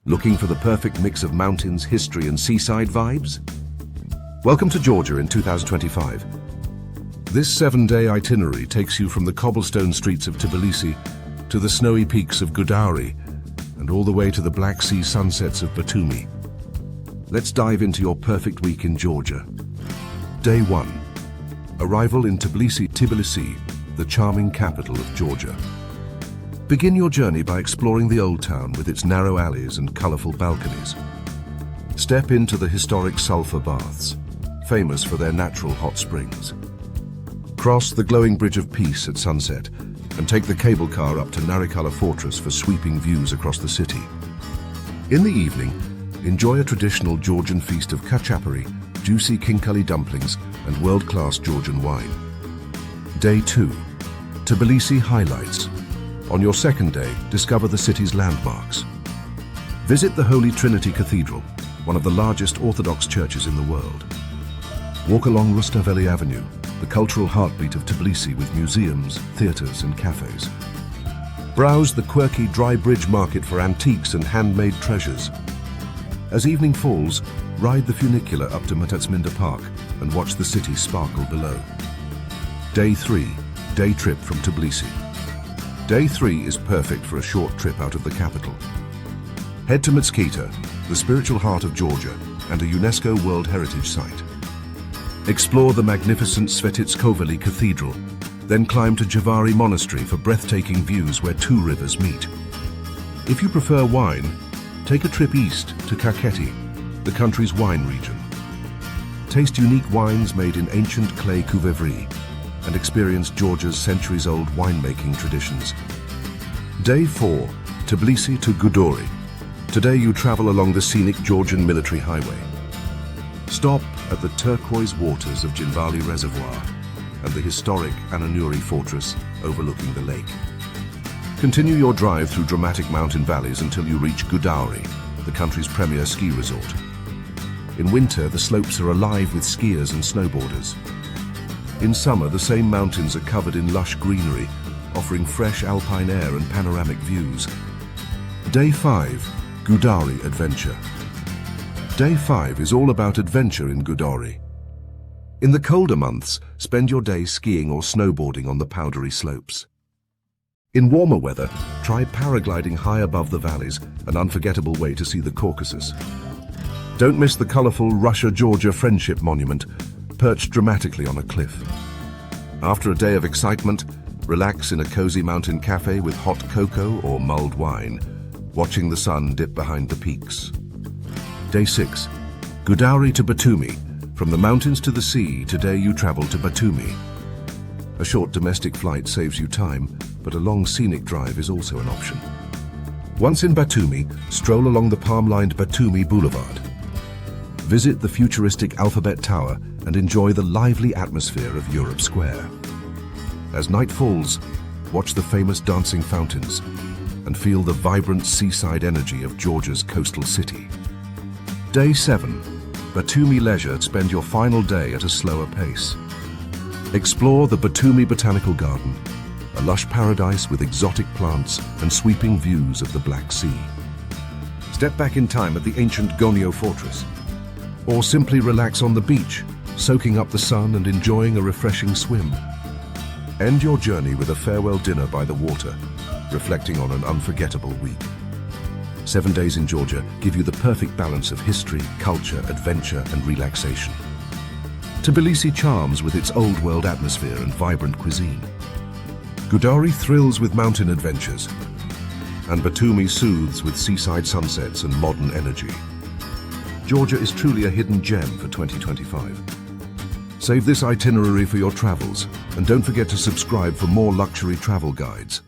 Looking for the perfect mix of mountains, history, and seaside vibes? Welcome to Georgia in 2025. This 7-day itinerary takes you from the cobblestone streets of Tbilisi to the snowy peaks of Gudauri and all the way to the Black Sea sunsets of Batumi. Let's dive into your perfect week in Georgia. Day 1. Arrival in Tbilisi, the charming capital of Georgia. Begin your journey by exploring the old town with its narrow alleys and colorful balconies. Step into the historic sulfur baths, famous for their natural hot springs. Cross the glowing Bridge of Peace at sunset and take the cable car up to Narikala Fortress for sweeping views across the city. In the evening, enjoy a traditional Georgian feast of kachapari, juicy kinkali dumplings, and world-class Georgian wine. Day 2. Tbilisi highlights. On your second day, discover the city's landmarks. Visit the Holy Trinity Cathedral, one of the largest Orthodox churches in the world. Walk along Rustaveli Avenue, the cultural heartbeat of Tbilisi with museums, theatres and cafes. Browse the quirky dry bridge market for antiques and handmade treasures. As evening falls, ride the funicular up to Matatsminda Park and watch the city sparkle below. Day 3. Day trip from Tbilisi. Day 3 is perfect for a short trip out of the capital. Head to Metskita, the spiritual heart of Georgia and a UNESCO World Heritage Site. Explore the magnificent Svetitskoveli Cathedral, then climb to Javari Monastery for breathtaking views where two rivers meet. If you prefer wine, take a trip east to Kakheti, the country's wine region. Taste unique wines made in ancient clay cuvevri and experience Georgia's centuries-old winemaking traditions. Day 4. Tbilisi to Gudauri. Today you travel along the scenic Georgian military highway. Stop at the turquoise waters of Jinvali Reservoir and the historic Itinerary fortress overlooking the lake. Continue your drive through dramatic mountain valleys until you reach Gudauri, the country's premier ski resort. In winter, the slopes are alive with skiers and snowboarders. In summer, the same mountains are covered in lush greenery, offering fresh alpine air and panoramic views. Day 5. Gudauri Adventure. Day 5 is all about adventure in Gudauri. In the colder months, spend your day skiing or snowboarding on the powdery slopes. In warmer weather, try paragliding high above the valleys, an unforgettable way to see the Caucasus. Don't miss the colorful Russia-Georgia Friendship Monument, perched dramatically on a cliff. After a day of excitement, relax in a cozy mountain cafe with hot cocoa or mulled wine, watching the sun dip behind the peaks. Day 6. Gudauri to Batumi. From the mountains to the sea, today you travel to Batumi. A short domestic flight saves you time, but a long scenic drive is also an option. Once in Batumi, stroll along the palm-lined Batumi Boulevard. Visit the futuristic Alphabet Tower and enjoy the lively atmosphere of Europe Square. As night falls, watch the famous dancing fountains and feel the vibrant seaside energy of Georgia's coastal city. Day 7. Batumi Leisure. Spend your final day at a slower pace. Explore the Batumi Botanical Garden, a lush paradise with exotic plants and sweeping views of the Black Sea. Step back in time at the ancient Gonio Fortress, or simply relax on the beach, soaking up the sun and enjoying a refreshing swim. End your journey with a farewell dinner by the water, reflecting on an unforgettable week. 7 days in Georgia give you the perfect balance of history, culture, adventure, and relaxation. Tbilisi charms with its old-world atmosphere and vibrant cuisine. Gudauri thrills with mountain adventures, and Batumi soothes with seaside sunsets and modern energy. Georgia is truly a hidden gem for 2025. Save this itinerary for your travels, and don't forget to subscribe for more luxury travel guides.